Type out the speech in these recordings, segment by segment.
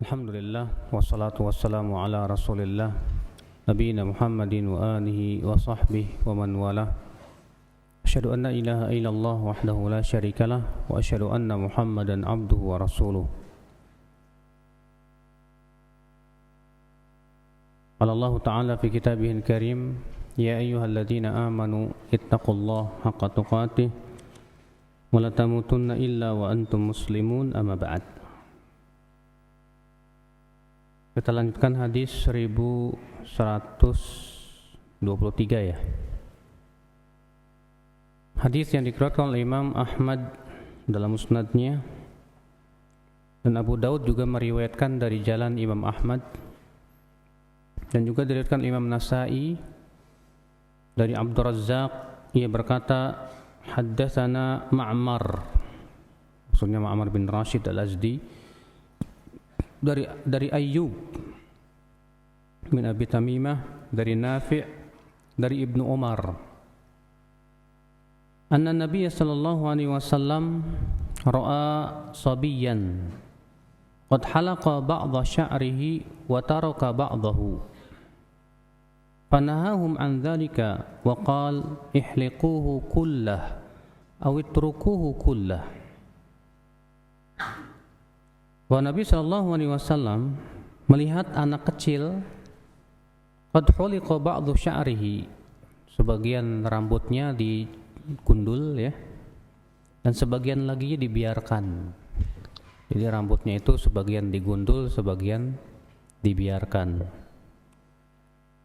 Alhamdulillah wassalatu wassalamu ala Rasulillah nabiyina Muhammadin wa alihi wa sahbihi wa man walah. Asyhadu an la ilaha illallah wahdahu la syarikalah wa asyhadu anna Muhammadan abduhu wa rasuluh. Qala Allah Ta'ala fi kitabihil karim, ya ayyuhalladzina amanu ittaqullaha haqqa tuqatih wa la tamutunna illa wa antum muslimun, amma ba'd. Kita lanjutkan hadis 1123 ya. Hadis yang dikeluarkan oleh Imam Ahmad dalam musnadnya, dan Abu Daud juga meriwayatkan dari jalan Imam Ahmad, dan juga diriwayatkan Imam Nasa'i dari Abdur Razzaq. Ia berkata, haddatsana Ma'mar, maksudnya Ma'mar bin Rashid Al-Azdi, dari Ayyub bin Abi Tamimah, dari Nafi', dari Ibnu Umar, anna Nabiy sallallahu alaihi wasallam ra'a sabiyan qad halaqa ba'dha sya'rihi wa taraka ba'dahu fanahahum an dhalika wa qala ihliquhu kullah aw itrukuhu kullah. Bahwa Nabi SAW melihat anak kecil, qad huliqa ba'dhu sya'rihi, sebagian rambutnya digundul ya, dan sebagian lagi dibiarkan. Jadi rambutnya itu sebagian digundul, sebagian dibiarkan.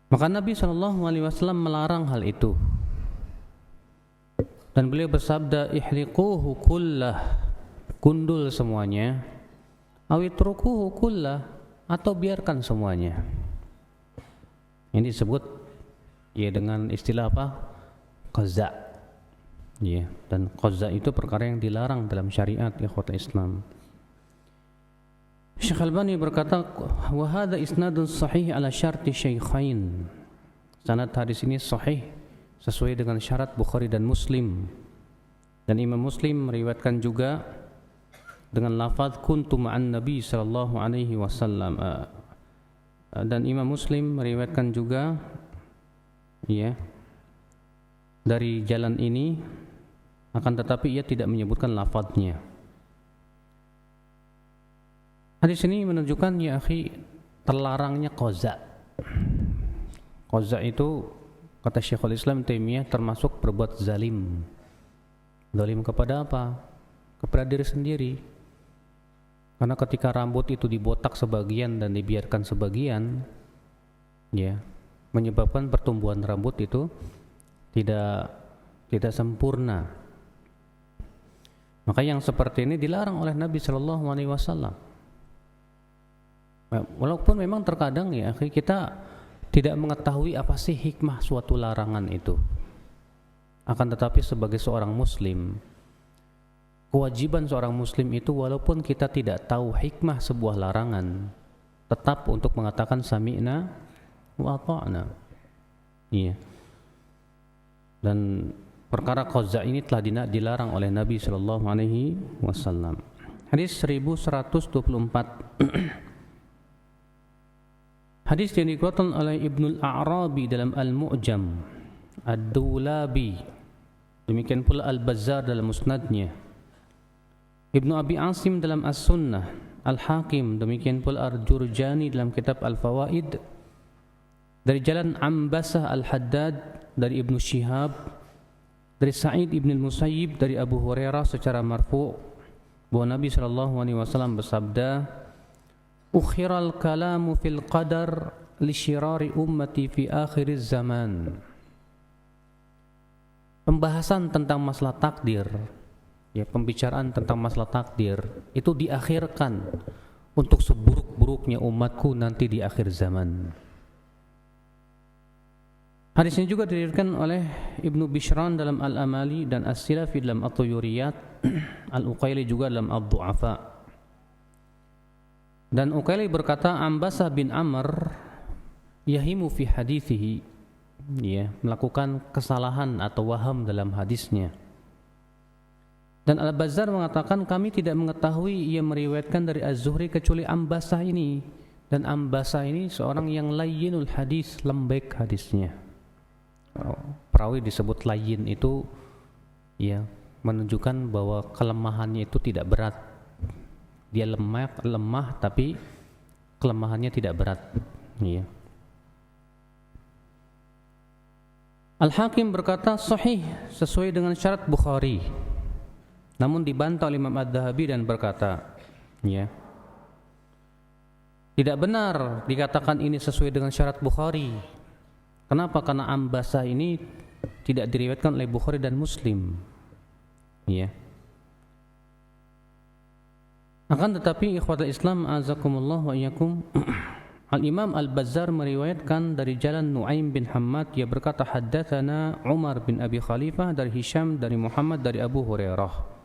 Maka Nabi SAW melarang hal itu, dan beliau bersabda, ihliquhu kullah, gundul semuanya, awitrukuhu kullah, atau biarkan semuanya. Ini disebut ya dengan istilah apa? Qaza. Ya, dan qaza itu perkara yang dilarang dalam syariat ikhwatul Islam. Syekh Albani berkata, wa hadza isnadun sahih ala syarti syaikhain. Sanad hadis ini sahih sesuai dengan syarat Bukhari dan Muslim. Dan Imam Muslim meriwayatkan juga dengan lafaz kuntu ma'an Nabi sallallahu alaihi wasallam, dan Imam Muslim meriwayatkan juga ya dari jalan ini, akan tetapi ia tidak menyebutkan lafaznya. Hadis ini menunjukkan ya akhi, terlarangnya qaza. Qaza itu kata Syekhul Islam Taimiyah termasuk berbuat zalim. Zalim kepada apa? Kepada diri sendiri. Karena ketika rambut itu dibotak sebagian dan dibiarkan sebagian, ya, menyebabkan pertumbuhan rambut itu tidak sempurna. Maka yang seperti ini dilarang oleh Nabi Shallallahu Alaihi Wasallam. Walaupun memang terkadang ya, kita tidak mengetahui apa sih hikmah suatu larangan itu. Akan tetapi sebagai seorang Muslim, kewajiban seorang Muslim itu, walaupun kita tidak tahu hikmah sebuah larangan, tetap untuk mengatakan sami'na wa ata'na. Iya. Dan perkara qaza ini telah dilarang oleh Nabi sallallahu alaihi wasallam. Hadis 1124. Hadis yang dikeluarkan oleh Ibnul A'rabi dalam Al-Mu'jam, Ad-Dulabi, demikian pula Al-Bazzar dalam Musnadnya, Ibnu Abi Asim dalam As-Sunnah, Al-Hakim, demikian pula Al-Jurjani dalam kitab Al-Fawaid, dari jalan Ambasah Al-Haddad dari Ibnu Syihab, dari Sa'id ibn al-Musayyib dari Abu Hurairah secara marfu' bahwa Nabi SAW bersabda, ukhiral kalamu fil qadar li syirari ummati fi akhiriz zaman. Pembahasan tentang masalah takdir, ya, pembicaraan tentang masalah takdir itu diakhirkan untuk seburuk-buruknya umatku nanti di akhir zaman. Hadis ini juga diriwayatkan oleh Ibnu Bishran dalam Al-Amali dan As-Silafi dalam At-Tuyuriyat, Al-Uqaili juga dalam Ad-Du'afa. Dan Uqaili berkata, Ambasah bin Amr yahimu fi hadithihi, ya, melakukan kesalahan atau waham dalam hadisnya. Dan Al-Bazzar mengatakan kami tidak mengetahui ia meriwayatkan dari Az-Zuhri kecuali Ambasah ini. Dan Ambasah ini seorang yang layyinul hadis, lembek hadisnya. Perawi disebut layyin itu ya menunjukkan bahwa kelemahannya itu tidak berat. Dia lemah tapi kelemahannya tidak berat. Ya. Al-Hakim berkata sahih sesuai dengan syarat Bukhari. Namun dibantah oleh Imam Adz-Dzahabi dan berkata, ya, tidak benar dikatakan ini sesuai dengan syarat Bukhari. Kenapa? Karena Ambasah ini tidak diriwayatkan oleh Bukhari dan Muslim. Ya. Akan tetapi ikhwatul Islam azakumullah wa iyyakum, Al-Imam Al-Bazzar meriwayatkan dari jalan Nu'aim bin Hammad, ia berkata haddatsana Umar bin Abi Khalifah dari Hisham dari Muhammad dari Abu Hurairah.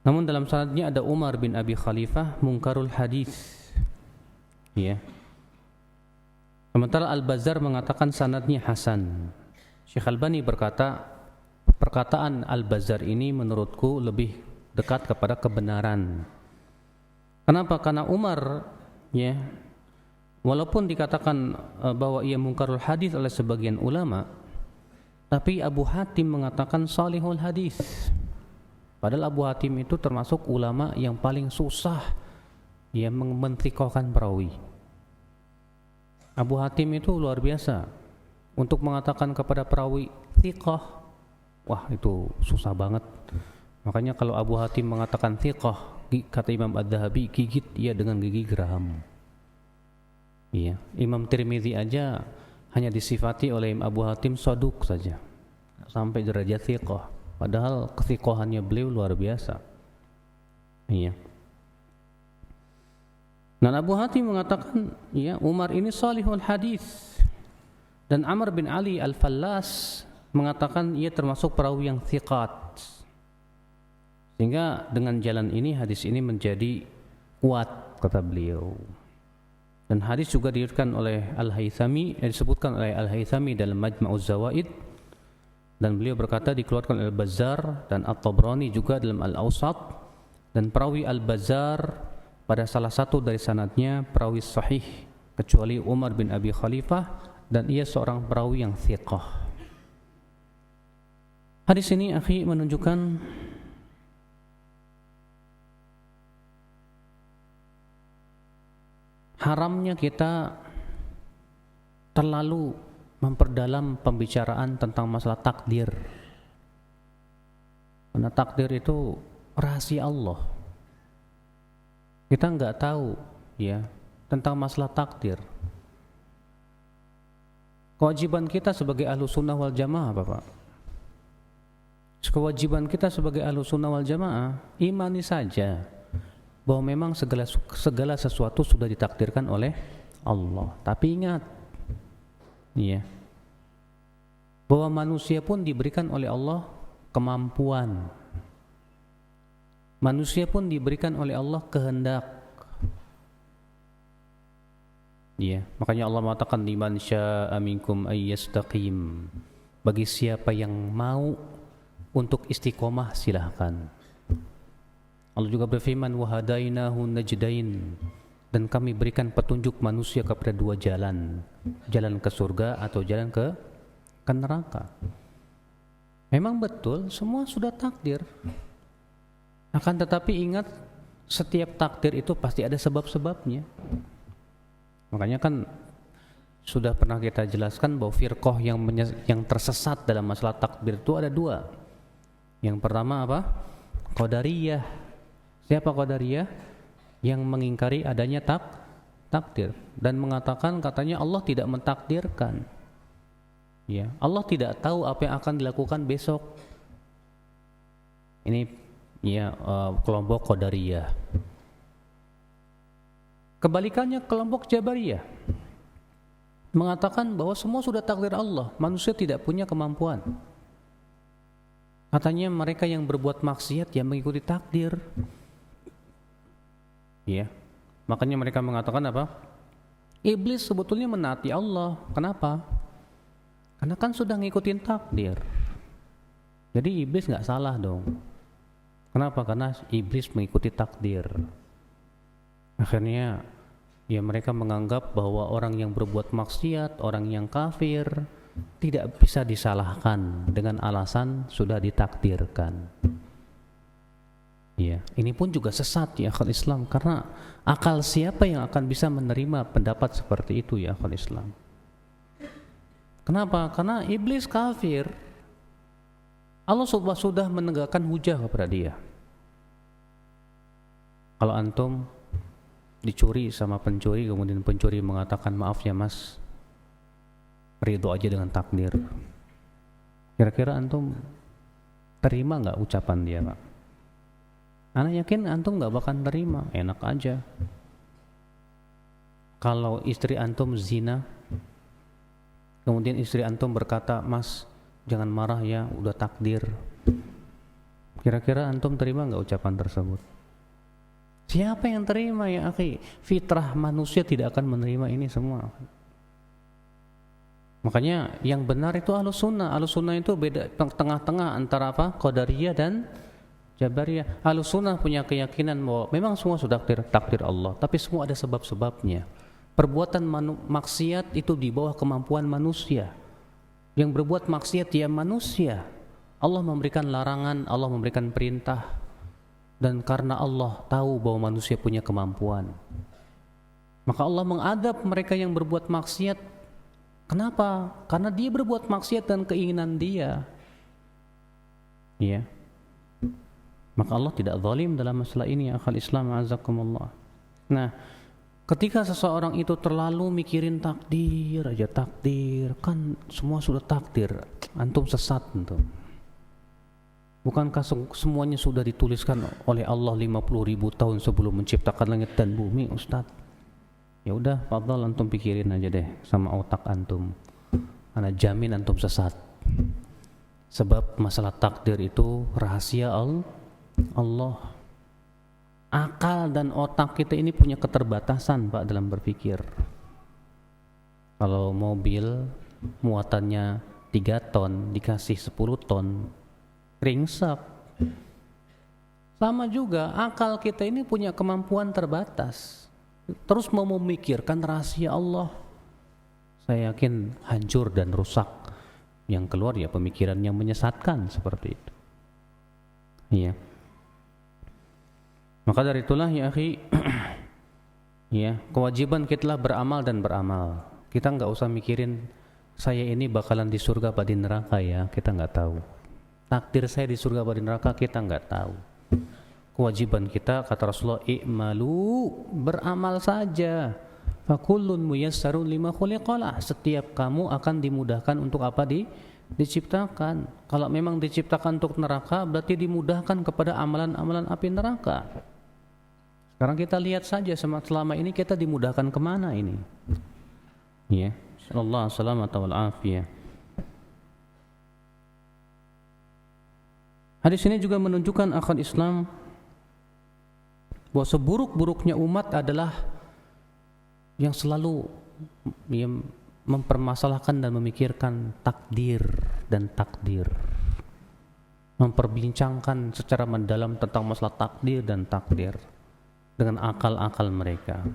Namun dalam sanadnya ada Umar bin Abi Khalifah mungkarul hadis. Ya. Sementara Al-Bazzar mengatakan sanadnya hasan. Syekh Albani berkata, perkataan Al-Bazzar ini menurutku lebih dekat kepada kebenaran. Kenapa? Karena Umar, ya, walaupun dikatakan bahwa ia mungkarul hadis oleh sebagian ulama, tapi Abu Hatim mengatakan salihul hadis. Padahal Abu Hatim itu termasuk ulama yang paling susah ya mentrikohkan perawi. Abu Hatim itu luar biasa untuk mengatakan kepada perawi thiqah. Wah, itu susah banget. Makanya kalau Abu Hatim mengatakan thiqah, kata Imam Adz-Dzahabi, gigit ia dengan gigi geram. Iya, Imam Tirmidzi aja hanya disifati oleh Imam Abu Hatim saduq saja, sampai derajat thiqah. Padahal kethiqahannya beliau luar biasa. Iya. Dan Abu Hatim mengatakan, ya, Umar ini salihul hadis. Dan Amr bin Ali Al-Fallas mengatakan ia termasuk perawi yang thiqat. Sehingga dengan jalan ini hadis ini menjadi kuat, kata beliau. Dan hadis juga diriwayatkan oleh Al-Haythami, disebutkan oleh Al-Haythami dalam Majma'uz Zawaid. Dan beliau berkata dikeluarkan oleh Al-Bazzar dan At-Tabrani juga dalam Al-Awsat. Dan perawi Al-Bazzar pada salah satu dari sanadnya perawi sahih kecuali Umar bin Abi Khalifah, dan ia seorang perawi yang thiqah. Hadis ini akhi menunjukkan haramnya kita terlalu memperdalam pembicaraan tentang masalah takdir. Karena takdir itu rahasia Allah. Kita nggak tahu ya tentang masalah takdir. Kewajiban kita sebagai Ahlus Sunnah wal Jamaah, Bapak. Kewajiban kita sebagai Ahlus Sunnah wal Jamaah, imani saja bahwa memang segala sesuatu sudah ditakdirkan oleh Allah. Tapi ingat, ya, bahwa manusia pun diberikan oleh Allah kemampuan. Manusia pun diberikan oleh Allah kehendak. Ya, makanya Allah mengatakan liman syaa'a minkum ayyastaqim. Bagi siapa yang mau untuk istiqomah silahkan. Allah juga berfirman wa hadainahu najdain, dan kami berikan petunjuk manusia kepada dua jalan, jalan ke surga atau jalan ke neraka. Memang betul semua sudah takdir. Akan tetapi ingat, setiap takdir itu pasti ada sebab-sebabnya. Makanya kan sudah pernah kita jelaskan bahwa firqah yang tersesat dalam masalah takdir itu ada dua. Yang pertama apa? Qadariyah. Siapa Qadariyah? Yang mengingkari adanya takdir dan mengatakan katanya Allah tidak mentakdirkan. Ya, Allah tidak tahu apa yang akan dilakukan besok. Ini ya kelompok Qadariyah. Kebalikannya kelompok Jabariyah mengatakan bahwa semua sudah takdir Allah, manusia tidak punya kemampuan. Katanya mereka yang berbuat maksiat yang mengikuti takdir. Ya, makanya mereka mengatakan apa? Iblis sebetulnya menaati Allah. Kenapa? Karena kan sudah ngikutin takdir. Jadi iblis nggak salah dong. Kenapa? Karena iblis mengikuti takdir. Akhirnya ya mereka menganggap bahwa orang yang berbuat maksiat, orang yang kafir tidak bisa disalahkan dengan alasan sudah ditakdirkan. Ya, ini pun juga sesat ya akal Islam, karena akal siapa yang akan bisa menerima pendapat seperti itu ya akal Islam? Kenapa? Karena iblis kafir. Allah sudah menegakkan hujah kepada dia. Kalau antum dicuri sama pencuri, kemudian pencuri mengatakan maaf ya mas, ridho aja dengan takdir, kira-kira antum terima nggak ucapan dia pak? Ana yakin antum nggak bakal terima, enak aja. Kalau istri antum zina, kemudian istri antum berkata, mas jangan marah ya, udah takdir, kira-kira antum terima nggak ucapan tersebut? Siapa yang terima ya akhi? Fitrah manusia tidak akan menerima ini semua. Makanya yang benar itu Ahlus Sunnah. Ahlus Sunnah itu beda tengah-tengah antara apa? Qadariyah dan Jabariyah. Ahlus Sunnah punya keyakinan bahwa memang semua sudah takdir Allah, tapi semua ada sebab-sebabnya. Perbuatan maksiat itu di bawah kemampuan manusia. Yang berbuat maksiat dia manusia. Allah memberikan larangan, Allah memberikan perintah. Dan karena Allah tahu bahwa manusia punya kemampuan, maka Allah mengadab mereka yang berbuat maksiat. Kenapa? Karena dia berbuat maksiat dan keinginan dia. Ya. Maka Allah tidak zalim dalam masalah ini ya akhal Islam azakumullah. Nah, ketika seseorang itu terlalu mikirin takdir aja, takdir, kan semua sudah takdir, antum sesat antum. Bukankah semuanya sudah dituliskan oleh Allah 50.000 tahun sebelum menciptakan langit dan bumi, Ustaz? Ya udah, fadhal antum pikirin aja deh sama otak antum. Ana jamin antum sesat. Sebab masalah takdir itu rahasia Allah. Akal dan otak kita ini punya keterbatasan Pak dalam berpikir. Kalau mobil muatannya 3 ton dikasih 10 ton, ringsek. Sama juga akal kita ini punya kemampuan terbatas. Terus mau memikirkan rahasia Allah, saya yakin hancur dan rusak. Yang keluar ya pemikiran yang menyesatkan seperti itu. Iya. Maka dari itulah ya akhi, ya kewajiban kita beramal dan beramal. Kita nggak usah mikirin saya ini bakalan di surga apa di neraka ya, kita nggak tahu. Takdir saya di surga atau di neraka kita enggak tahu. Kewajiban kita kata Rasulullah, i'malu, beramal saja. Fakullun muyassarun lima khuliqalah. Setiap kamu akan dimudahkan untuk apa diciptakan. Kalau memang diciptakan untuk neraka, berarti dimudahkan kepada amalan-amalan api neraka. Sekarang kita lihat saja selama ini kita dimudahkan kemana ini? Ya, insyaallah salamata wal afiyah. Hadis ini juga menunjukkan akal Islam bahwa seburuk-buruknya umat adalah yang selalu mempermasalahkan dan memikirkan takdir dan takdir, memperbincangkan secara mendalam tentang masalah takdir dan takdir dengan akal-akal mereka.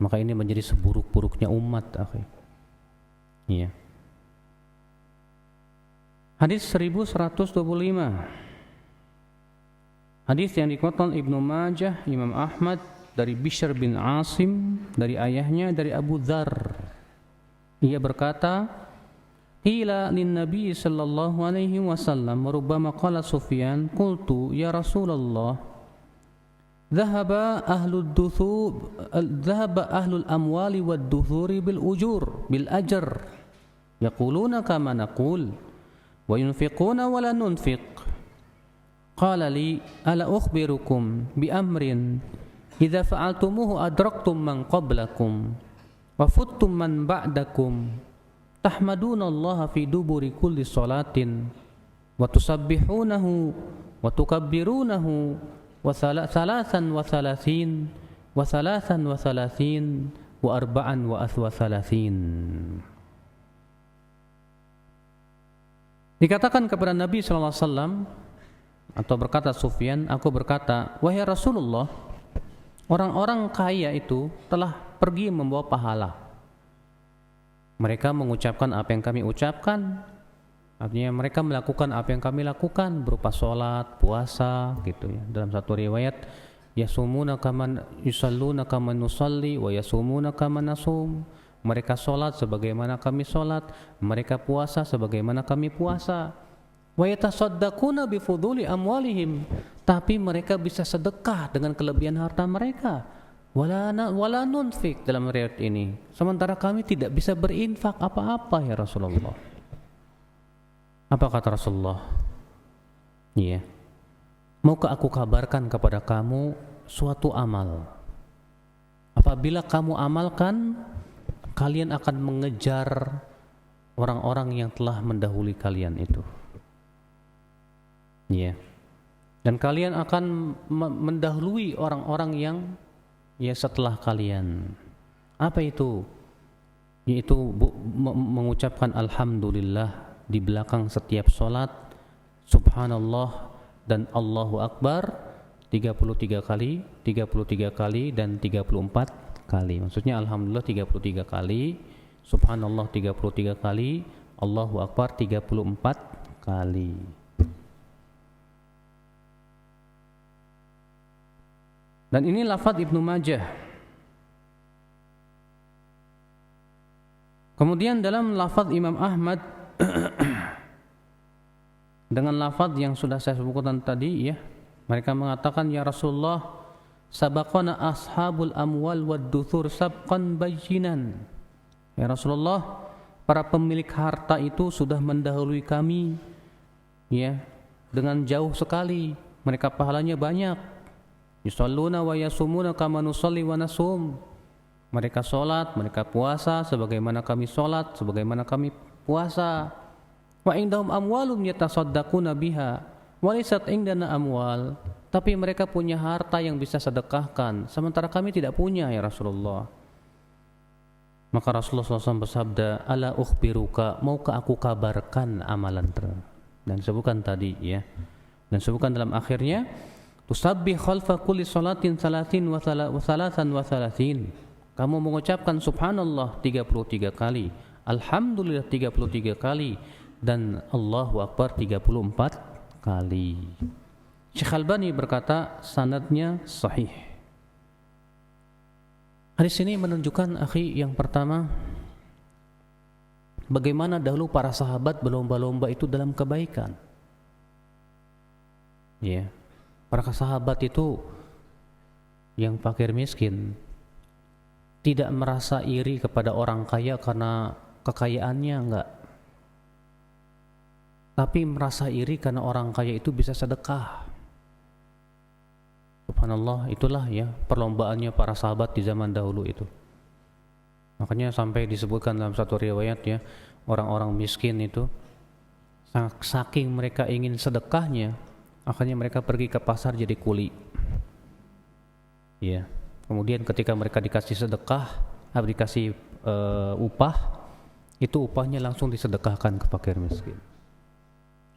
Maka ini menjadi seburuk-buruknya umat, akhi. Iya. Hadis 1125. Hadis yang dikeluarkan Ibnu Majah, Imam Ahmad dari Bishr bin Asim dari ayahnya dari Abu Dzar. Ia berkata, "Qila lin Nabi sallallahu alaihi wasallam, rubbama qala Sufyan, qultu ya Rasulullah, dhahaba ahlul amwali wad duthuri bil ujur bil ajr yaquluna kama naqul wa yunfiquna wa la nunfiq. Qala li ala ukhbirukum bi amrin idza fa'altumuhu adraktum man qablakum wa futtum man ba'dakum tahmaduna Allah fi duburi kulli salatin wa tusabbihunahu wa tukabbirunahu wa thalathan wa thalathin wa thalathan wa thalathin wa arba'an wa thalathin." Dikatakan kepada Nabi SAW, atau berkata Sufyan, aku berkata, wahai Rasulullah, orang-orang kaya itu telah pergi membawa pahala. Mereka mengucapkan apa yang kami ucapkan, artinya mereka melakukan apa yang kami lakukan berupa sholat, puasa, gitu ya. Dalam satu riwayat, yasumuna kaman yusalluna kaman nusalli wa yasumuna kaman nasum. Mereka sholat sebagaimana kami sholat, mereka puasa sebagaimana kami puasa. Wa yatasaddaquna bi fuduli amwalihim, tapi mereka bisa sedekah dengan kelebihan harta mereka. Wala nunfik, dalam riwayat ini, sementara kami tidak bisa berinfak apa-apa ya Rasulullah. Apa kata Rasulullah? Iya. Maukah aku kabarkan kepada kamu suatu amal? Apabila kamu amalkan, kalian akan mengejar orang-orang yang telah mendahului kalian itu. Ya. Dan kalian akan mendahului orang-orang yang setelah kalian. Apa itu? Yaitu mengucapkan alhamdulillah di belakang setiap salat, subhanallah dan Allahu Akbar 33 kali, 33 kali dan 34 kali. Maksudnya alhamdulillah 33 kali, subhanallah 33 kali, Allahu Akbar 34 kali. Dan ini lafaz Ibnu Majah. Kemudian dalam lafaz Imam Ahmad dengan lafaz yang sudah saya sebutkan tadi ya, mereka mengatakan, ya Rasulullah, sabaqana ashabul amwal wad duthur sabqan bayyinan. Ya Rasulullah, para pemilik harta itu sudah mendahului kami ya dengan jauh sekali. Mereka pahalanya banyak. Yusalluna wa yasumuna kama nusalli wa nasum. Mereka salat, mereka puasa sebagaimana kami salat, sebagaimana kami puasa. Wa indahum amwalum yatasaddaquna biha wa laysat indana amwal. Tapi mereka punya harta yang bisa sedekahkan, sementara kami tidak punya ya Rasulullah. Maka Rasulullah SAW bersabda, ala ukhbiruka, maukah aku kabarkan amalan dan sebutkan tadi ya. Dan sebutkan dalam akhirnya, tusabbih khalfa kulli salatin salatin wa salatan wa salatin. Kamu mengucapkan subhanallah 33 kali, alhamdulillah 33 kali, dan Allahu Akbar 34 kali. Syekh Albani berkata sanadnya sahih. Hadis ini menunjukkan akhi yang pertama, bagaimana dahulu para sahabat berlomba-lomba itu dalam kebaikan. Ya. Para sahabat itu yang fakir miskin tidak merasa iri kepada orang kaya karena kekayaannya, enggak. Tapi merasa iri karena orang kaya itu bisa sedekah. Subhanallah, itulah ya perlombaannya para sahabat di zaman dahulu itu. Makanya sampai disebutkan dalam satu riwayat ya, orang-orang miskin itu saking mereka ingin sedekahnya, akhirnya mereka pergi ke pasar jadi kuli. Ya. Kemudian ketika mereka dikasih sedekah, dikasih upah, itu upahnya langsung disedekahkan ke fakir miskin.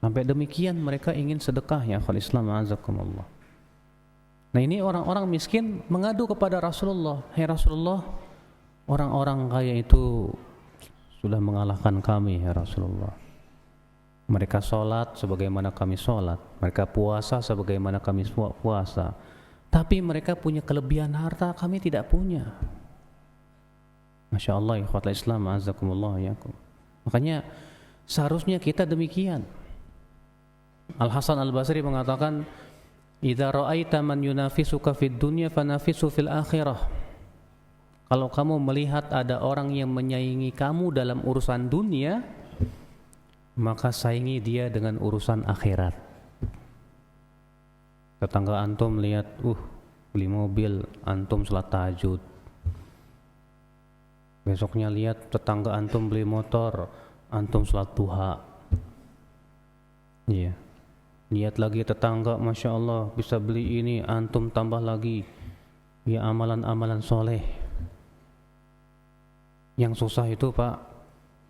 Sampai demikian mereka ingin sedekah ya akhwal Islam azakumullah. Nah ini orang-orang miskin mengadu kepada Rasulullah, "Hai Rasulullah, orang-orang kaya itu sudah mengalahkan kami ya Rasulullah. Mereka sholat sebagaimana kami sholat, mereka puasa sebagaimana kami puasa, tapi mereka punya kelebihan harta, kami tidak punya." Masya Allah, ikhwatul Islam azakumullah ya. Makanya seharusnya kita demikian. Al-Hasan Al-Basri mengatakan, "Idza ra'aita man yunafisuka fid dunya fanafisu fil akhirah." Kalau kamu melihat ada orang yang menyaingi kamu dalam urusan dunia, maka saingi dia dengan urusan akhirat. Tetangga antum lihat, beli mobil, antum salat tahajud. Besoknya lihat tetangga antum beli motor, antum salat duha. Iya. Lihat lagi tetangga, Masya Allah bisa beli ini, antum tambah lagi ya amalan-amalan soleh. Yang susah itu Pak,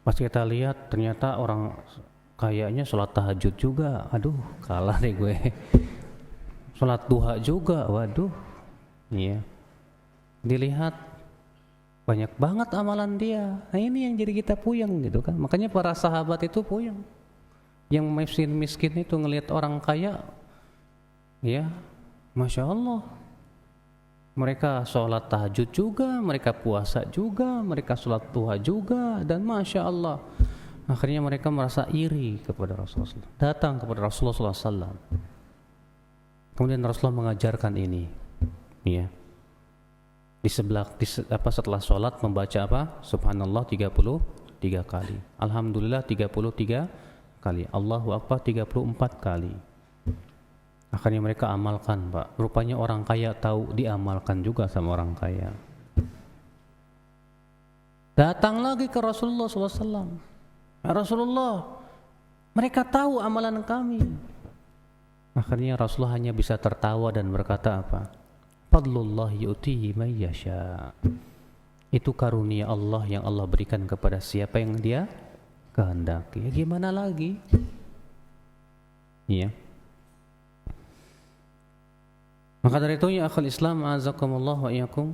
pas kita lihat ternyata orang kayaknya sholat tahajud juga, aduh kalah deh gue. Sholat duha juga, waduh, iya. Dilihat banyak banget amalan dia. Nah ini yang jadi kita puyeng gitu kan. Makanya para sahabat itu puyeng. Yang miskin itu ngelihat orang kaya, ya, masya Allah. Mereka sholat tahajud juga, mereka puasa juga, mereka sholat duha juga, dan masya Allah. Akhirnya mereka merasa iri kepada Rasulullah, datang kepada Rasulullah SAW. Kemudian Rasulullah mengajarkan ini, ya. Setelah sholat membaca apa? Subhanallah 33 kali, Alhamdulillah 33 kali, Allahu Akbar 34 kali. Akhirnya mereka amalkan, Pak. Rupanya orang kaya tahu diamalkan juga sama orang kaya. Datang lagi ke Rasulullah SAW. Ya Rasulullah, mereka tahu amalan kami. Akhirnya Rasulullah hanya bisa tertawa dan berkata apa? Fadlullah yu'tihi man yasha. Itu karunia Allah yang Allah berikan kepada siapa yang dia kehendaki. Ya gimana lagi? Iya. Maka dari itu ya akhul Islam azakumullah wa iyyakum.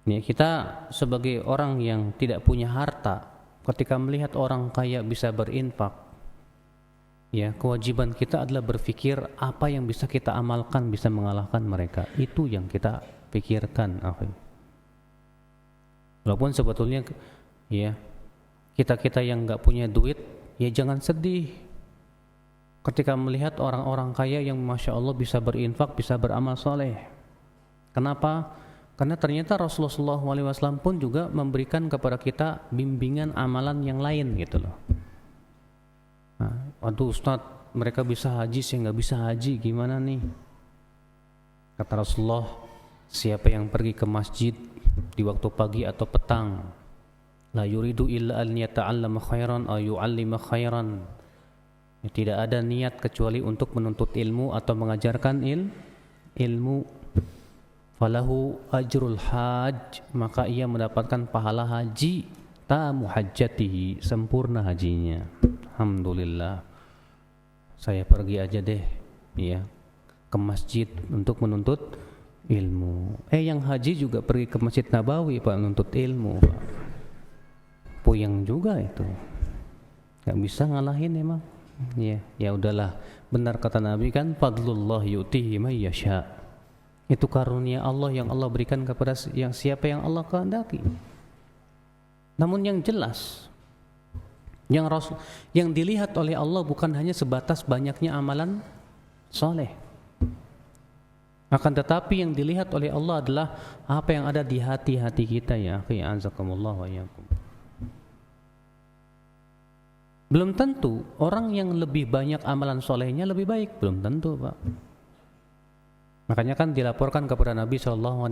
Ya, kita sebagai orang yang tidak punya harta, ketika melihat orang kaya bisa berinfak, ya kewajiban kita adalah berpikir apa yang bisa kita amalkan bisa mengalahkan mereka. Itu yang kita pikirkan, akhir. Walaupun sebetulnya ya kita yang nggak punya duit, ya jangan sedih ketika melihat orang-orang kaya yang masya Allah bisa berinfak, bisa beramal soleh. Kenapa? Karena ternyata Rasulullah SAW pun juga memberikan kepada kita bimbingan amalan yang lain gitu loh. Nah, aduh Ustaz, mereka bisa haji, saya nggak bisa haji, gimana nih? Kata Rasulullah, siapa yang pergi ke masjid di waktu pagi atau petang, la yuridu illa an yata'allama khairan aw yu'allima khairan. Tidak ada niat kecuali untuk menuntut ilmu atau mengajarkan ilmu. Falahu ajrul hajj, maka ia mendapatkan pahala haji tamu hajjatihi, sempurna hajinya. Alhamdulillah, saya pergi aja deh ya ke masjid untuk menuntut ilmu. Yang haji juga pergi ke Masjid Nabawi Pak menuntut ilmu, Pak. Puyeng juga itu, gak bisa ngalahin emang. Ya udahlah, benar kata Nabi kan, fadlullah yu'tihi man yasha. Itu karunia Allah yang Allah berikan kepada yang siapa yang Allah kehendaki. Namun yang jelas, yang dilihat oleh Allah bukan hanya sebatas banyaknya amalan soleh. Akan tetapi yang dilihat oleh Allah adalah apa yang ada di hati-hati kita, ya akhi azakumullah wa iyyakum. Belum tentu orang yang lebih banyak amalan solehnya lebih baik, belum tentu, Pak. Makanya kan dilaporkan kepada Nabi SAW,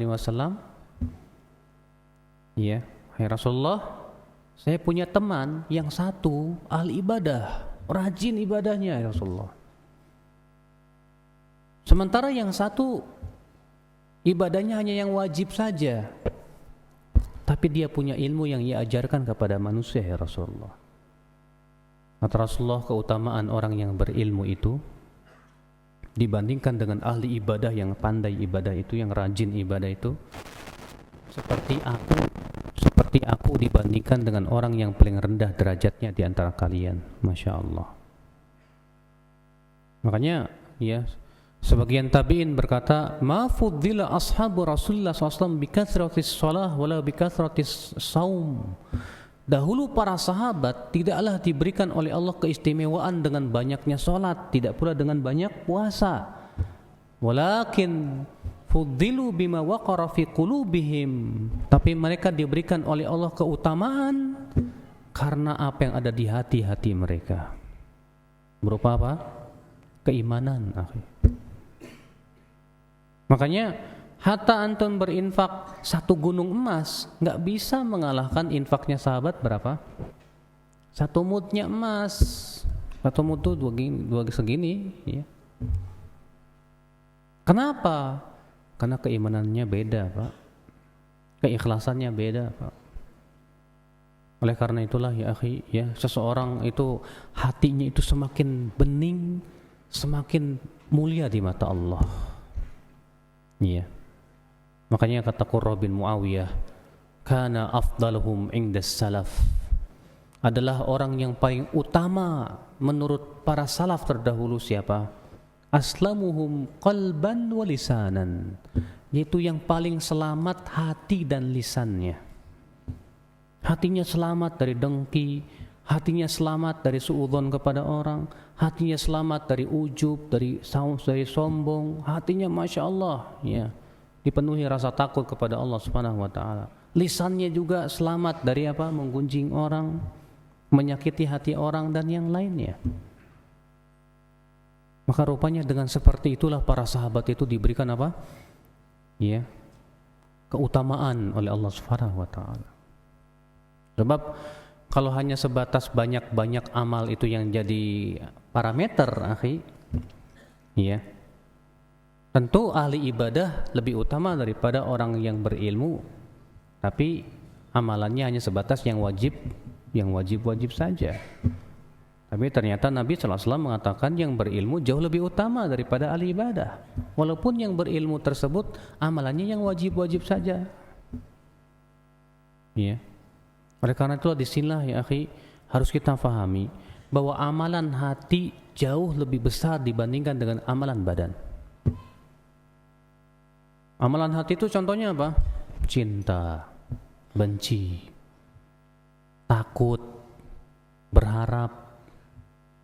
ya, hai Rasulullah, saya punya teman yang satu ahli ibadah, rajin ibadahnya ya Rasulullah. Sementara yang satu ibadahnya hanya yang wajib saja, tapi dia punya ilmu yang ia ajarkan kepada manusia ya Rasulullah. Kata Rasulullah, keutamaan orang yang berilmu itu dibandingkan dengan ahli ibadah yang pandai ibadah itu, yang rajin ibadah itu, seperti aku dibandingkan dengan orang yang paling rendah derajatnya di antara kalian. Masya Allah. Makanya ya sebagian tabi'in berkata, ma fuddila ashabu Rasulullah SAW bikathratis shalah wala bikathratis saum. Dahulu para sahabat tidaklah diberikan oleh Allah keistimewaan dengan banyaknya salat, tidak pula dengan banyak puasa. Walakin fuddilu bima waqara fi qulubihim. Tapi mereka diberikan oleh Allah keutamaan karena apa yang ada di hati-hati mereka. Berupa apa? Keimanan, akhi. Makanya hatta antum berinfak 1 gunung emas nggak bisa mengalahkan infaknya sahabat berapa? 1 mudnya emas. 1 mud itu 2 segini, ya. Kenapa? Karena keimanannya beda, Pak. Keikhlasannya beda, Pak. Oleh karena itulah ya akhi, ya, seseorang itu hatinya itu semakin bening, semakin mulia di mata Allah. Iya. Makanya kata Qurra bin Muawiyah, kana afdaluhum indas salaf, adalah orang yang paling utama menurut para salaf terdahulu siapa? Aslamuhum qalban wa lisanan, yaitu yang paling selamat hati dan lisannya. Hatinya selamat dari dengki, hatinya selamat dari suudzon kepada orang, hatinya selamat dari ujub, dari sombong, hatinya masya Allah, ya, dipenuhi rasa takut kepada Allah Subhanahu wa taala. Lisannya juga selamat dari apa? Menggunjing orang, menyakiti hati orang dan yang lainnya. Maka rupanya dengan seperti itulah para sahabat itu diberikan apa? Ya, keutamaan oleh Allah Subhanahu wa taala. Sebab kalau hanya sebatas banyak-banyak amal itu yang jadi parameter, akhi, ya, tentu ahli ibadah lebih utama daripada orang yang berilmu, tapi amalannya hanya sebatas yang wajib saja. Tapi ternyata Nabi SAW mengatakan yang berilmu jauh lebih utama daripada ahli ibadah, walaupun yang berilmu tersebut amalannya yang wajib saja. Ya. Oleh karena itulah disinilah ya akhi, harus kita fahami bahwa amalan hati jauh lebih besar dibandingkan dengan amalan badan. Amalan hati itu contohnya apa? Cinta, benci, takut, berharap,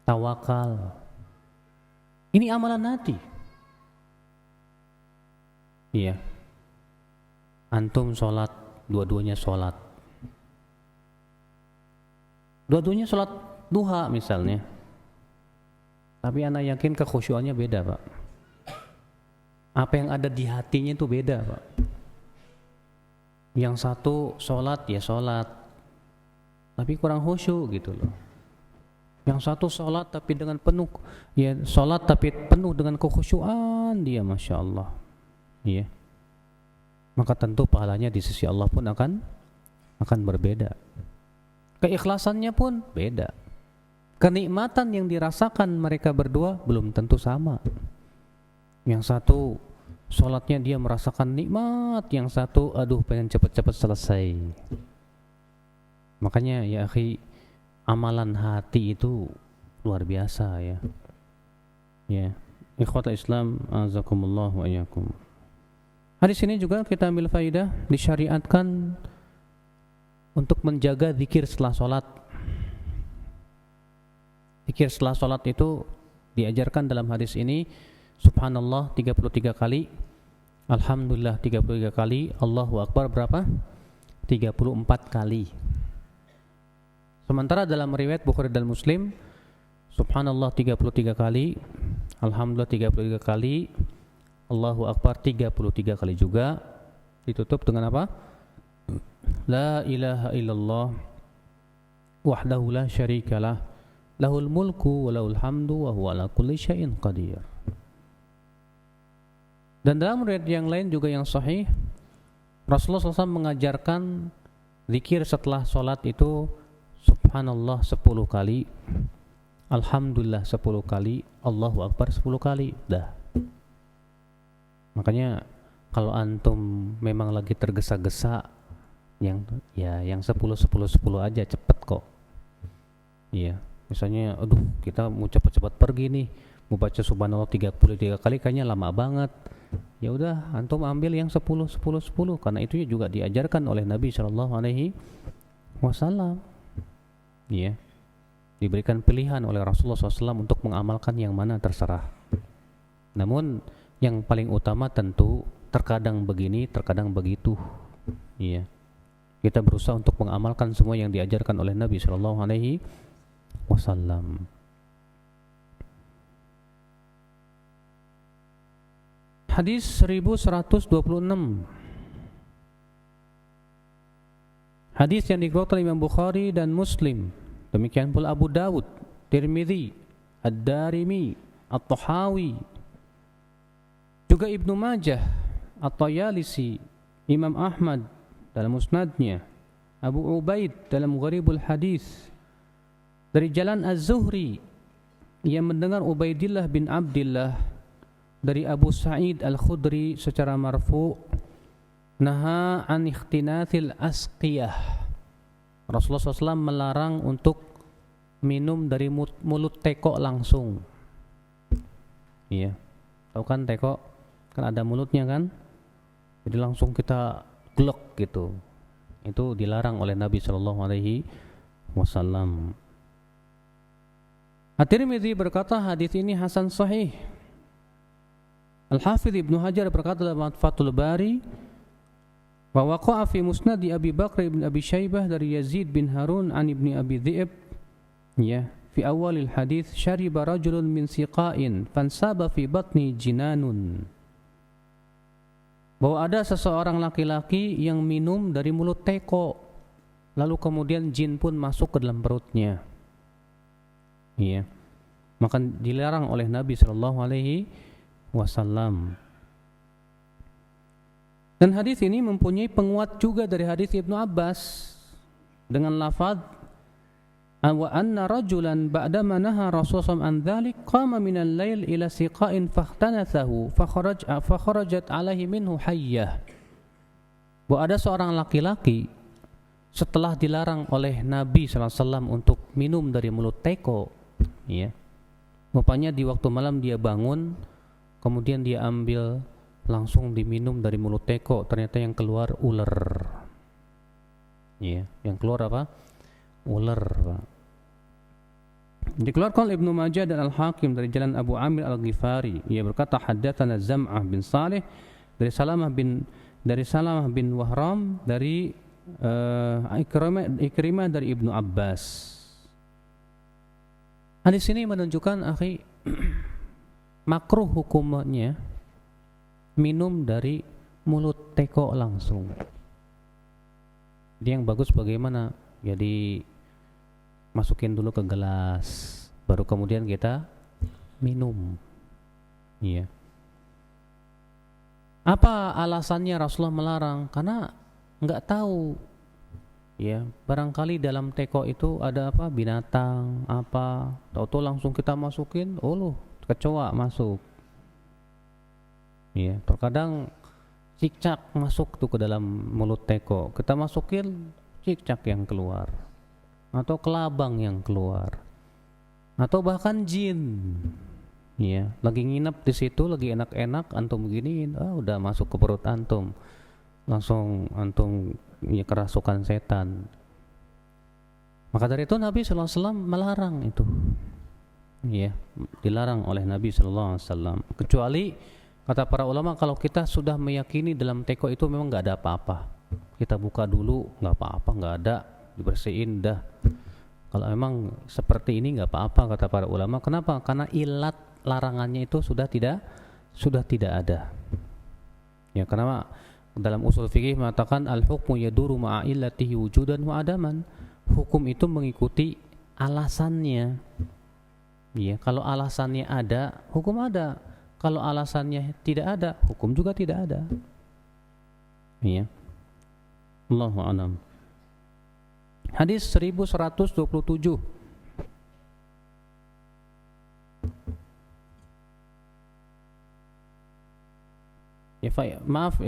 tawakal. Ini amalan hati. Iya. Antum sholat, dua-duanya sholat. Dua-duanya sholat duha misalnya, tapi anak yakin kekhusyuannya beda, Pak. Apa yang ada di hatinya itu beda, Pak. Yang satu sholat ya sholat, tapi kurang khusyuk gitu loh. Yang satu sholat tapi dengan penuh, ya sholat tapi penuh dengan kekhusyuan dia, masya Allah. Iya. Maka tentu pahalanya di sisi Allah pun akan berbeda. Keikhlasannya pun beda. Kenikmatan yang dirasakan mereka berdua belum tentu sama. Yang satu sholatnya dia merasakan nikmat, yang satu aduh pengen cepat-cepat selesai. Makanya ya akhi, amalan hati itu luar biasa ya. Ya, ikhwatul Islam, azakumullah wa iyyakum. Hadis ini juga kita ambil faidah, disyariatkan untuk menjaga zikir setelah sholat. Zikir setelah sholat itu diajarkan dalam hadis ini, subhanallah 33 kali, alhamdulillah 33 kali, Allahu Akbar berapa? 34 kali. Sementara dalam riwayat Bukhari dan Muslim, subhanallah 33 kali, alhamdulillah 33 kali, Allahu Akbar 33 kali juga, ditutup dengan apa? La ilaha illallah wahdahu la syarikalah lahul mulku wa lahul hamdu wa huwa ala kulli syai'in qadir. Dan dalam riwayat yang lain juga yang sahih, Rasulullah SAW mengajarkan zikir setelah sholat itu subhanallah 10 kali, alhamdulillah 10 kali, Allahu Akbar 10 kali. Dah. Makanya kalau antum memang lagi tergesa-gesa, yang 10 aja cepet kok. Iya, misalnya aduh kita mau cepat-cepat pergi nih, mau baca subhanallah 33 kali kayaknya lama banget. Ya udah antum ambil yang 10 karena itu juga diajarkan oleh Nabi sallallahu alaihi wasallam. Iya. Diberikan pilihan oleh Rasulullah SAW untuk mengamalkan yang mana terserah. Namun yang paling utama tentu terkadang begini, terkadang begitu. Iya. Kita berusaha untuk mengamalkan semua yang diajarkan oleh Nabi sallallahu alaihi wasallam. Hadis 1126. Hadis yang dikeluarkan Imam Bukhari dan Muslim. Demikian pula Abu Dawud, Tirmidzi, Ad-Darimi, At-Tahawi, juga Ibnu Majah, At-Tayalisi, Imam Ahmad dalam musnadnya, Abu Ubaid dalam Gharibul Hadis dari jalan Az-Zuhri, ia mendengar Ubaidillah bin Abdillah dari Abu Sa'id Al-Khudri secara marfu, naha an ikhtinathil asqiyah. Rasulullah SAW melarang untuk minum dari mulut teko langsung. Iya, tahu kan teko? Kan ada mulutnya kan? Jadi langsung kita glek gitu. Itu dilarang oleh Nabi Shallallahu Alaihi Wasallam. At-Tirmidzi berkata hadis ini hasan sahih. Al-Hafidz Ibnu Hajar berkata dalam Fathul Bari, wa waqa'a fi musnad Abi Bakr ibn Abi Syaibah dari Yazid bin Harun an ibni Abi Dhi'b, ya, fi awalil hadis, syariba rajulun min siqa'in fansaba fi batni jinanun. Bahwa ada seseorang laki-laki yang minum dari mulut teko, lalu kemudian jin pun masuk ke dalam perutnya. Iya. Maka dilarang oleh Nabi sallallahu alaihi wasallam. Dan hadis ini mempunyai penguat juga dari hadis Ibnu Abbas dengan lafaz wa anna rajulan ba'dama naha Rasulullah an dzalik qama min al-lail ila siqa'in fahtanathahu fakharajat alaihi minhu hayyah. Bahwa ada seorang laki-laki setelah dilarang oleh Nabi sallallahu alaihi wasallam untuk minum dari mulut teko, ya. Rupanya di waktu malam dia bangun, kemudian dia ambil langsung diminum dari mulut teko, ternyata yang keluar ular. Ya, yang keluar apa? Ular. Dikeluarkan oleh Ibnu Majah dan Al-Hakim dari jalan Abu Amir Al-Ghifari. Ia berkata haddatsana Zam'ah bin Salih dari Salamah bin Wahram dari Ikrimah dari Ibnu Abbas. Hadis ini menunjukkan akhi makruh hukumnya minum dari mulut teko langsung. Jadi yang bagus bagaimana? Jadi masukin dulu ke gelas, baru kemudian kita minum. Iya. Apa alasannya Rasulullah melarang? Karena nggak tahu. Ya, barangkali dalam teko itu ada apa? Binatang, apa? Tahu-tahu langsung kita masukin, oh loh, kecoa masuk. Ya, terkadang cicak masuk tuh ke dalam mulut teko. Kita masukin, cicak yang keluar, atau kelabang yang keluar, atau bahkan jin. Ya, lagi nginep di situ, lagi enak-enak, antum beginiin, udah masuk ke perut antum, langsung antum ya kerasukan setan. Maka dari itu Nabi SAW melarang itu. Ya, dilarang oleh Nabi SAW. Kecuali kata para ulama, kalau kita sudah meyakini dalam teko itu memang nggak ada apa-apa, kita buka dulu, nggak apa-apa, nggak ada, dibersihin dah. Kalau memang seperti ini nggak apa-apa kata para ulama. Kenapa? Karena ilat larangannya itu sudah tidak ada. Ya, karena dalam usul fikih mengatakan al-hukmu yaduru ma'a illatihi wujudan wa adaman. Hukum itu mengikuti alasannya. Ya, kalau alasannya ada, hukum ada. Kalau alasannya tidak ada, hukum juga tidak ada. Ya. Allahu a'lam. Hadis 1127. Ya, maaf,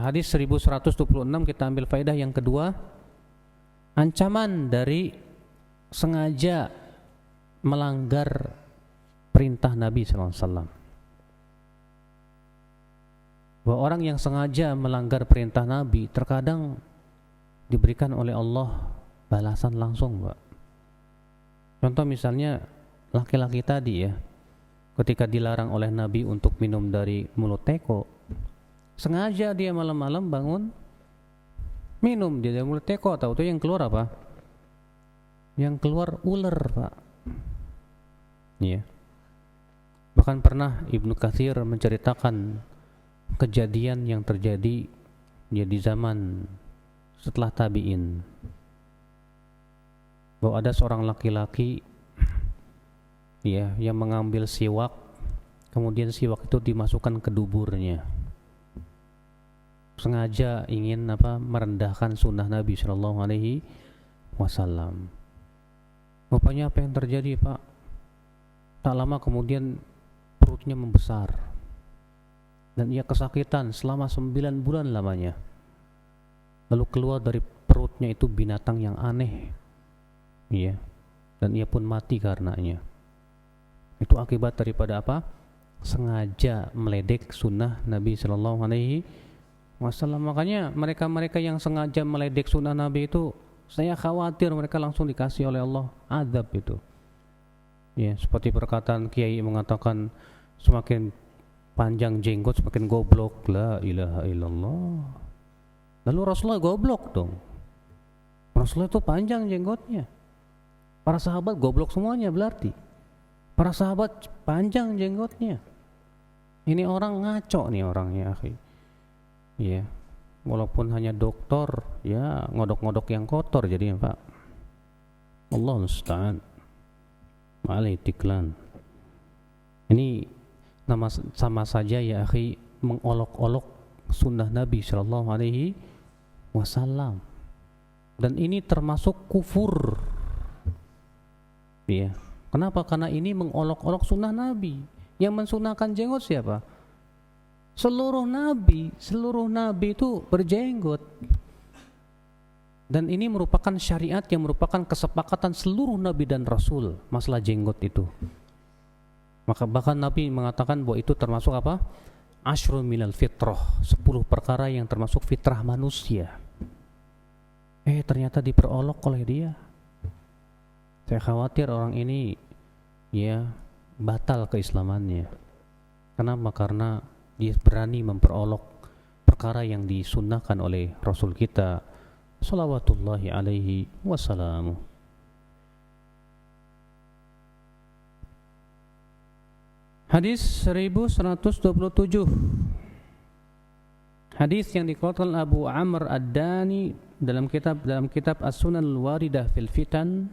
hadis 1126 kita ambil faedah yang kedua. Ancaman dari sengaja melanggar perintah Nabi SAW. Bahwa orang yang sengaja melanggar perintah Nabi terkadang diberikan oleh Allah balasan langsung, Pak. Contoh misalnya laki-laki tadi ya, ketika dilarang oleh Nabi untuk minum dari mulut teko, sengaja dia malam-malam bangun minum dia dari mulut teko, tahu-tahu yang keluar apa? Yang keluar ular, Pak. Iya. Bahkan pernah Ibnu Katsir menceritakan kejadian yang terjadi ya di zaman setelah tabi'in, bahwa ada seorang laki-laki ya yang mengambil siwak, kemudian siwak itu dimasukkan ke duburnya. sengaja ingin merendahkan sunnah Nabi Shallallahu Alaihi Wasallam. Rupanya apa yang terjadi, Pak? Tak lama kemudian perutnya membesar dan ia kesakitan selama 9 bulan lamanya. Lalu keluar dari perutnya itu binatang yang aneh, ya, dan ia pun mati karenanya. Itu akibat daripada apa? Sengaja meledek sunnah Nabi Shallallahu Alaihi Wasallam. Makanya mereka-mereka yang sengaja meledek sunnah Nabi itu, saya khawatir mereka langsung dikasih oleh Allah azab itu. Ya, seperti perkataan Kiai mengatakan, semakin panjang jenggot semakin goblok. La ilaha illallah. Lalu Rasulullah goblok dong. Rasulullah itu panjang jenggotnya. Para sahabat goblok semuanya berarti. Para sahabat panjang jenggotnya. Ini orang ngaco nih orangnya, akhi. Ya, walaupun hanya doktor, ya ngodok-ngodok yang kotor jadinya, Pak. Allah musta'an. Ma'alaitiklan. Ini sama saja ya, akhi, mengolok-olok sunnah Nabi Sallallahu Alaihi Wasallam. Dan ini termasuk kufur. Ya. Kenapa? Karena ini mengolok-olok sunnah Nabi. Yang mensunahkan jenggot siapa? Seluruh nabi itu berjenggot. Dan ini merupakan syariat yang merupakan kesepakatan seluruh nabi dan rasul masalah jenggot itu. Maka bahkan Nabi mengatakan bahwa itu termasuk apa? Ashrun minal fitrah, 10 perkara yang termasuk fitrah manusia. Ternyata diperolok oleh dia. Saya khawatir orang ini ya batal keislamannya. Kenapa? Karena dia berani memperolok perkara yang disunnahkan oleh Rasul kita salawatullahi alaihi wasallam. Hadis 1127. Hadis yang dikeluarkan Abu Amr Ad-Dani dalam kitab As-Sunan Al-Waridah fil Fitan,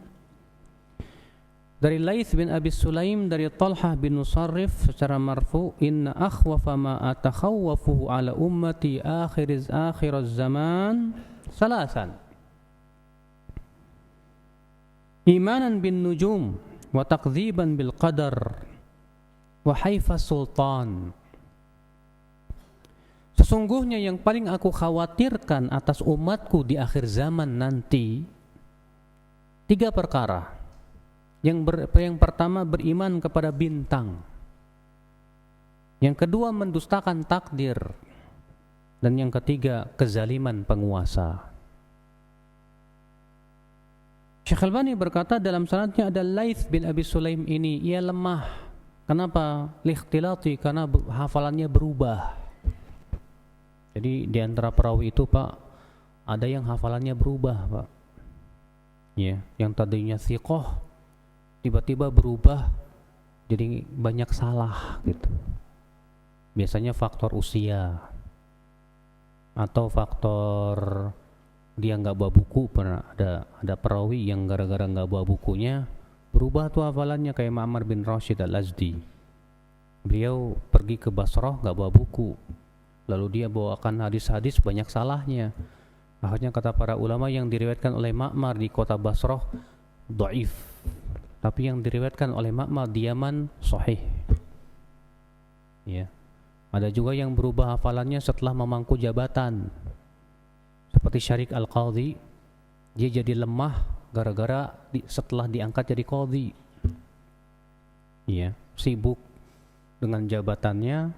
dari Laits bin Abi Sulaim dari Talhah bin Musarrif secara marfu, inna akhwafa ma atakhawwafuhu ala ummati akhiraz zaman salasan, imanan bin nujum wa takdziban bil qadar wa haifa sultan. Sesungguhnya yang paling aku khawatirkan atas umatku di akhir zaman nanti 3 perkara. Yang pertama, beriman kepada bintang. Yang kedua, mendustakan takdir. Dan yang ketiga, kezaliman penguasa. Syekh Albani berkata dalam sanadnya ada Laits bin Abi Sulaim ini, ia lemah. Kenapa? Likhtilati, karena hafalannya berubah. Jadi di antara perawi itu, Pak, ada yang hafalannya berubah, Pak. Ya, yang tadinya thiqah tiba-tiba berubah jadi banyak salah gitu. Biasanya faktor usia atau faktor dia nggak bawa buku. Pernah ada perawi yang gara-gara nggak bawa bukunya berubah tuh hafalannya, kayak Ma'mar bin Rashid Al-Azdi. Beliau pergi ke Basrah nggak bawa buku, lalu dia bawakan hadis-hadis banyak salahnya. Akhirnya kata para ulama, yang diriwayatkan oleh Ma'mar di kota Basrah dhaif, tapi yang diriwayatkan oleh Ma'mar di Yaman sahih. Ya. Ada juga yang berubah hafalannya setelah memangku jabatan. Seperti Syarik Al-Qadhi, dia jadi lemah gara-gara setelah diangkat jadi qadhi. Ya, sibuk dengan jabatannya,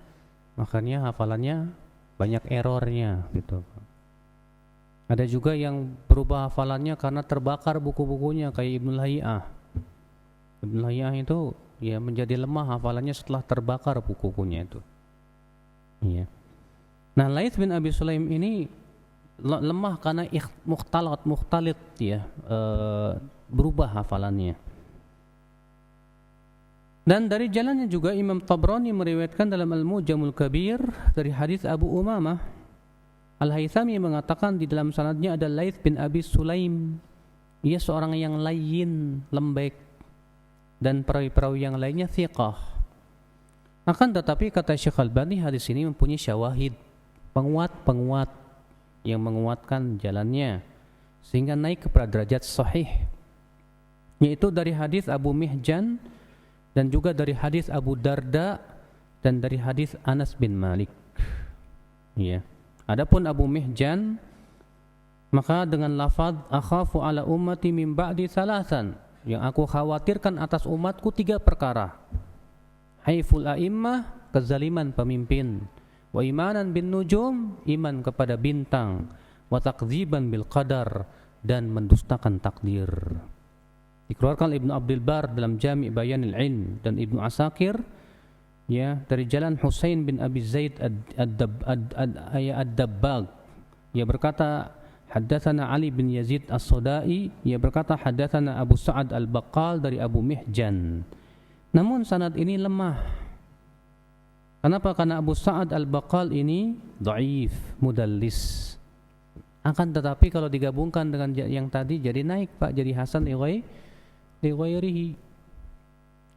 makanya hafalannya banyak errornya gitu. Ada juga yang berubah hafalannya karena terbakar buku-bukunya, kayak Ibnu Lahi'ah. Ibnu Lahi'ah itu ya menjadi lemah hafalannya setelah terbakar buku-bukunya itu. Iya. Nah, Laits bin Abi Sulaim ini lemah karena mukhtalit ya, berubah hafalannya. Dan dari jalannya juga Imam Tabrani meriwayatkan dalam Al-Mu'jamul Kabir dari hadis Abu Umamah Al-Haythami mengatakan di dalam sanadnya ada Laits bin Abi Sulaim. Ia seorang yang layyin, lembek, dan perawi-perawi yang lainnya thiqah. Akan tetapi kata Syekh Albani, hadis ini mempunyai syawahid, penguat-penguat yang menguatkan jalannya sehingga naik kepada derajat sahih, yaitu dari hadis Abu Mihjan dan juga dari hadis Abu Darda dan dari hadis Anas bin Malik. Ya. Adapun Abu Mihjan, maka dengan lafaz akhafu ala ummati min ba'di salasan, yang aku khawatirkan atas umatku 3 perkara. Haiful a'immah, kezaliman pemimpin, wa imanan bin nujum, iman kepada bintang, wa takdziban bil qadar, dan mendustakan takdir. Dikeluarkan Ibnu Abdul Bar dalam Jami' Bayanil Ilm dan Ibnu Asakir ya dari jalan Husain bin Abi Zaid ad-Dabbag, ia berkata haddatsana Ali bin Yazid as-Sudai, ia berkata haddatsana Abu Sa'ad al-Baqqal dari Abu Mihjan. Namun sanad ini lemah. Kenapa? Karena Abu Sa'ad al-Baqqal ini dhaif, mudallis. Akan tetapi kalau digabungkan dengan yang tadi jadi naik Pak, jadi hasan li ghairihi.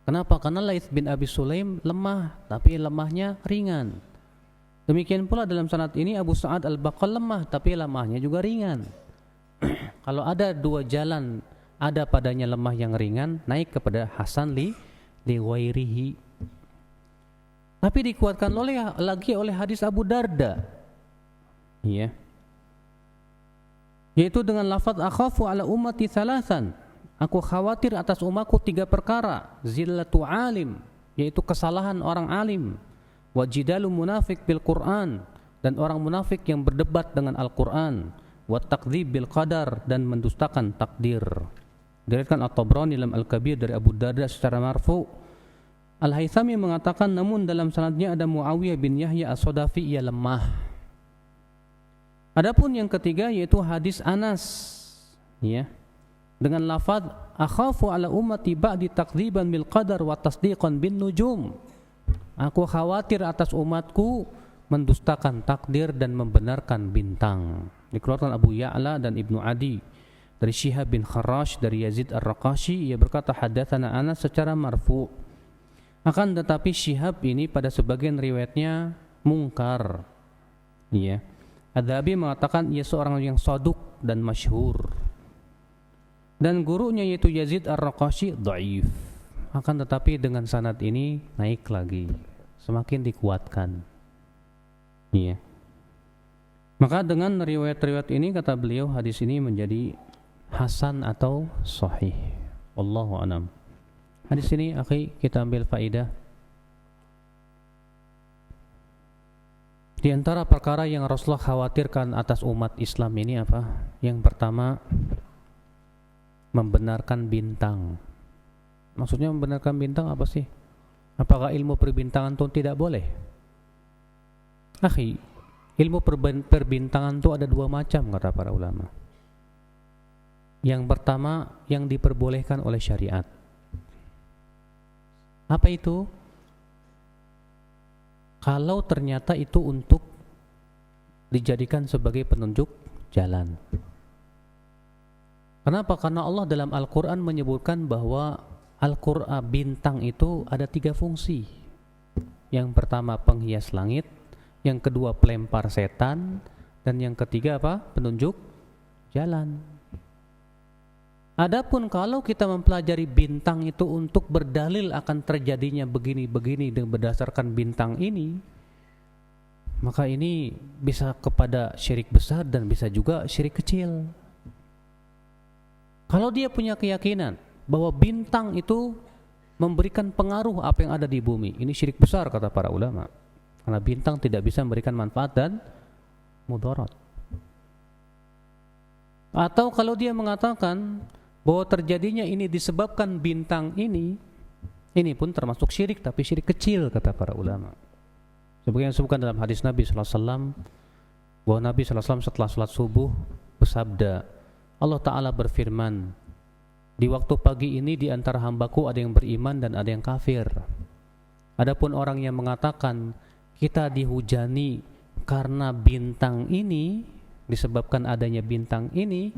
Kenapa? Karena Laits bin Abi Sulaim lemah, tapi lemahnya ringan. Demikian pula dalam sanad ini Abu Sa'ad al-Baqqal lemah, tapi lemahnya juga ringan. Kalau ada 2 jalan, ada padanya lemah yang ringan, naik kepada hasan li ghairihi. Tapi dikuatkan lagi oleh hadis Abu Darda. Iya. Yaitu dengan lafaz akhafu ala ummati salasan. Aku khawatir atas umatku 3 perkara. Zillatu alim, yaitu kesalahan orang alim. Wajidalu munafik bil Quran, dan orang munafik yang berdebat dengan Al-Quran. Wa takdzib bil qadar, dan mendustakan takdir. Diriwayatkan At-Tabrani dalam Al-Kabir dari Abu Darda secara marfu. Al-Haythami mengatakan namun dalam sanadnya ada Muawiyah bin Yahya as-Sadafi, ia lemah. Adapun yang ketiga yaitu hadis Anas, ya, dengan lafaz akhafu ala ummati ba'di takdziban bil qadar wa tasdiqan bin nujum. Aku khawatir atas umatku mendustakan takdir dan membenarkan bintang. Dikeluarkan Abu Ya'la dan Ibnu Adi dari Syihab bin Kharash dari Yazid Ar-Raqashi, ia berkata hadatsana Anas secara marfu. Akan tetapi Syihab ini pada sebagian riwayatnya mungkar. Ya. Adz-Dzahabi mengatakan ia seorang yang shaduk dan masyhur. Dan gurunya yaitu Yazid Ar-Raqashi dhaif. Akan tetapi dengan sanad ini naik lagi, semakin dikuatkan. Iya. Maka dengan riwayat-riwayat ini kata beliau hadis ini menjadi hasan atau sahih. Wallahu a'lam. Hadis ini akhi kita ambil faidah. Di antara perkara yang Rasulullah khawatirkan atas umat Islam ini apa? Yang pertama, membenarkan bintang. Maksudnya membenarkan bintang apa sih? Apakah ilmu perbintangan itu tidak boleh? Akhi, ilmu perbintangan itu ada 2 macam kata para ulama. Yang pertama yang diperbolehkan oleh syariat. Apa itu? Kalau ternyata itu untuk dijadikan sebagai penunjuk jalan. Kenapa? Karena Allah dalam Al-Quran menyebutkan bahwa Al-Quran bintang itu ada 3 fungsi. Yang pertama penghias langit, yang kedua pelempar setan, dan yang ketiga apa? Penunjuk jalan. Adapun kalau kita mempelajari bintang itu untuk berdalil akan terjadinya begini-begini dengan berdasarkan bintang ini, maka ini bisa kepada syirik besar dan bisa juga syirik kecil. Kalau dia punya keyakinan bahwa bintang itu memberikan pengaruh apa yang ada di bumi, ini syirik besar kata para ulama. Karena bintang tidak bisa memberikan manfaat dan mudarat. Atau kalau dia mengatakan bahwa terjadinya ini disebabkan bintang ini pun termasuk syirik, tapi syirik kecil kata para ulama. Sebagaimana disebutkan dalam hadis Nabi SAW, bahwa Nabi SAW setelah sholat subuh bersabda, Allah Ta'ala berfirman, di waktu pagi ini di antara hambaku ada yang beriman dan ada yang kafir. Adapun orang yang mengatakan kita dihujani karena bintang ini, disebabkan adanya bintang ini,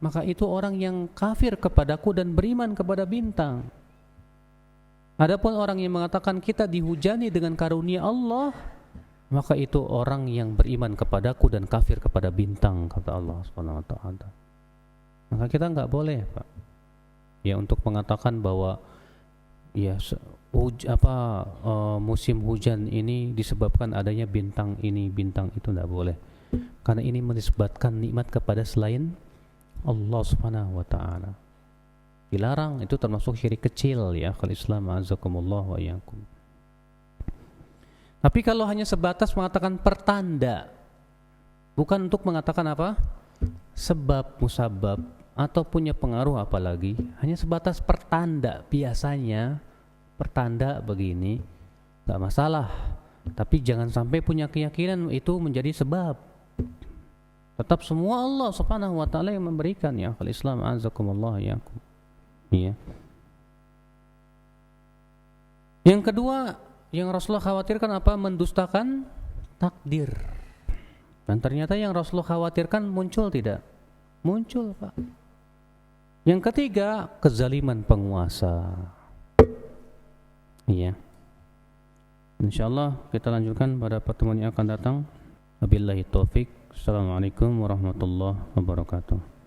maka itu orang yang kafir kepadaku dan beriman kepada bintang. Adapun orang yang mengatakan kita dihujani dengan karunia Allah, maka itu orang yang beriman kepadaku dan kafir kepada bintang, kata Allah Subhanahu wa taala. Maka kita enggak boleh, Pak, ya, untuk mengatakan bahwa ya musim hujan ini disebabkan adanya bintang ini, bintang itu, enggak boleh. Karena ini menisbatkan nikmat kepada selain Allah Subhanahu wa taala. Dilarang, itu termasuk syirik kecil, ya, kalau Islam azakumullah wa iyyakum. Tapi kalau hanya sebatas mengatakan pertanda, bukan untuk mengatakan apa? Sebab, musabab, atau punya pengaruh apalagi, hanya sebatas pertanda, biasanya pertanda begini, gak masalah. Tapi jangan sampai punya keyakinan itu menjadi sebab. Tetap semua Allah Subhanahu wa taala yang memberikan, ya, kalau Islam azakumullah ya. Iya. Yang kedua, yang Rasulullah khawatirkan apa? Mendustakan takdir. Dan ternyata yang Rasulullah khawatirkan muncul tidak? Muncul, Pak. Yang ketiga, kezaliman penguasa. Iya. Insyaallah kita lanjutkan pada pertemuan yang akan datang. Wabillahi taufik. Assalamualaikum warahmatullahi wabarakatuh.